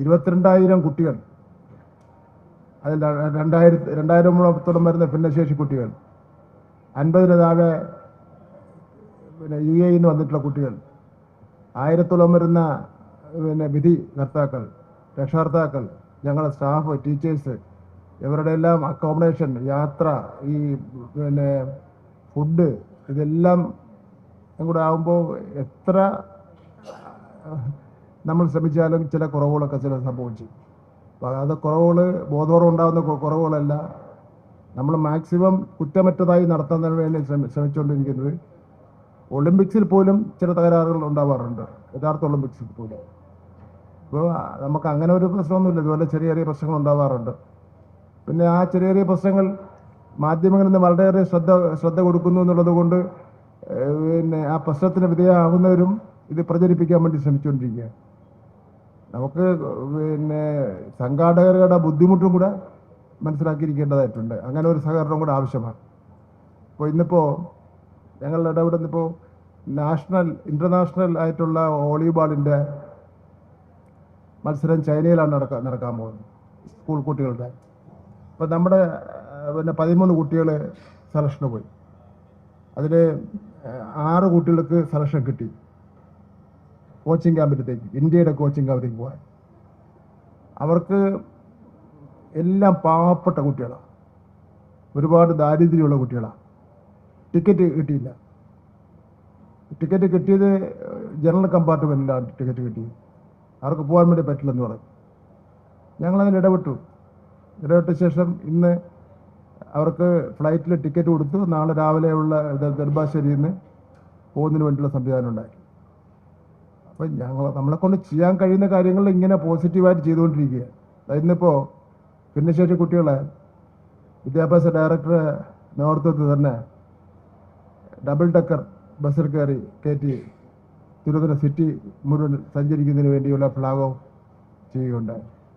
22,000 കുട്ടികൾ, അതിൽ 2000 വരുന്ന ഭിന്നശേഷി കുട്ടികൾ, 50 താഴെ UAE നിന്ന് വന്നിട്ടുള്ള കുട്ടികൾ, 1000 വരുന്ന വിധി കർത്താക്കൾ, രക്ഷകർത്താക്കൾ, ഞങ്ങളുടെ സ്റ്റാഫ്, ടീച്ചേഴ്സ്, ഇവരുടെ എല്ലാം അക്കോമഡേഷൻ, യാത്ര, ഈ ഫുഡ്, ഇതെല്ലാം കൂടെ ആകുമ്പോൾ എത്ര നമ്മൾ ശ്രമിച്ചാലും ചില കുറവുകളൊക്കെ സംഭവിച്ചു. അത് കുറവുകൾ ബോധപൂർവം ഉണ്ടാകുന്ന കുറവുകളല്ല, നമ്മൾ മാക്സിമം കുറ്റമറ്റതായി നടത്തുന്നതിന് വേണ്ടി ശ്രമിച്ചുകൊണ്ടിരിക്കുന്നത്. ഒളിമ്പിക്സിൽ പോലും ചില തകരാറുകൾ ഉണ്ടാവാറുണ്ട്, യഥാർത്ഥ ഒളിമ്പിക്സിൽ പോലും. ഇപ്പോൾ നമുക്ക് അങ്ങനെ ഒരു പ്രശ്നമൊന്നുമില്ല, ഇതുപോലെ ചെറിയ ചെറിയ പ്രശ്നങ്ങൾ ഉണ്ടാവാറുണ്ട്. പിന്നെ ആ ചെറിയ ചെറിയ പ്രശ്നങ്ങൾ മാധ്യമങ്ങളിൽ നിന്ന് വളരെയേറെ ശ്രദ്ധ കൊടുക്കുന്നു എന്നുള്ളത് കൊണ്ട് ആ പ്രശ്നത്തിന് വിധേയമാകുന്നവരും ഇത് പ്രചരിപ്പിക്കാൻ വേണ്ടി ശ്രമിച്ചുകൊണ്ടിരിക്കുക. നമുക്ക് സംഘാടകരുടെ ബുദ്ധിമുട്ടും കൂടെ മനസ്സിലാക്കിയിരിക്കേണ്ടതായിട്ടുണ്ട്. അങ്ങനെ ഒരു സഹകരണം കൂടെ ആവശ്യമാണ്. അപ്പോൾ ഇന്നിപ്പോൾ ഞങ്ങളുടെ ഇടപെടുന്നിപ്പോൾ ഇൻ്റർനാഷണൽ ആയിട്ടുള്ള വോളിബോളിൻ്റെ മത്സരം ചൈനയിലാണ് നടക്കാൻ പോകുന്നത്, സ്കൂൾ കുട്ടികളുടെ. അപ്പോൾ നമ്മുടെ 13 കുട്ടികൾ സെലക്ഷന് പോയി. അതിൽ 6 കുട്ടികൾക്ക് സെലക്ഷൻ കിട്ടി കോച്ചിങ് ക്യാമ്പിലേക്ക്, ഇന്ത്യയുടെ കോച്ചിങ് ക്യാമ്പിലേക്ക് പോകാൻ. അവർക്ക് എല്ലാം പാവപ്പെട്ട കുട്ടികളാണ്, ഒരുപാട് ദാരിദ്ര്യമുള്ള കുട്ടികളാണ്. ടിക്കറ്റ് കിട്ടിയില്ല. ടിക്കറ്റ് കിട്ടിയത് ജനറൽ കമ്പാർട്ട്മെൻറ്റിലാണ് ടിക്കറ്റ് കിട്ടിയത്. അവർക്ക് പോകാൻ വേണ്ടി പറ്റില്ലെന്ന് പറഞ്ഞു. ഞങ്ങളതിന് ഇടപെട്ട ശേഷം ഇന്ന് അവർക്ക് ഫ്ലൈറ്റിൽ ടിക്കറ്റ് കൊടുത്തു. നാളെ രാവിലെയുള്ള നെടുമ്പാശ്ശേരിയിൽ നിന്ന് പോകുന്നതിന് വേണ്ടിയുള്ള സംവിധാനം ഉണ്ടാക്കി. അപ്പം നമ്മളെ കൊണ്ട് ചെയ്യാൻ കഴിയുന്ന കാര്യങ്ങൾ ഇങ്ങനെ പോസിറ്റീവായിട്ട് ചെയ്തുകൊണ്ടിരിക്കുക. ഇന്നിപ്പോൾ ഭിന്നശേഷി കുട്ടികളെ വിദ്യാഭ്യാസ ഡയറക്ടറുടെ നേതൃത്വത്തിൽ തന്നെ ഡബിൾ ഡെക്കർ ബസ്സിൽ കയറ്റി തിരുവനന്തപുരം സിറ്റി മുഴുവൻ സഞ്ചരിക്കുന്നതിന് വേണ്ടിയുള്ള ഫ്ലാഗ് ഓഫ് ചെയ്യുകയുണ്ടായി.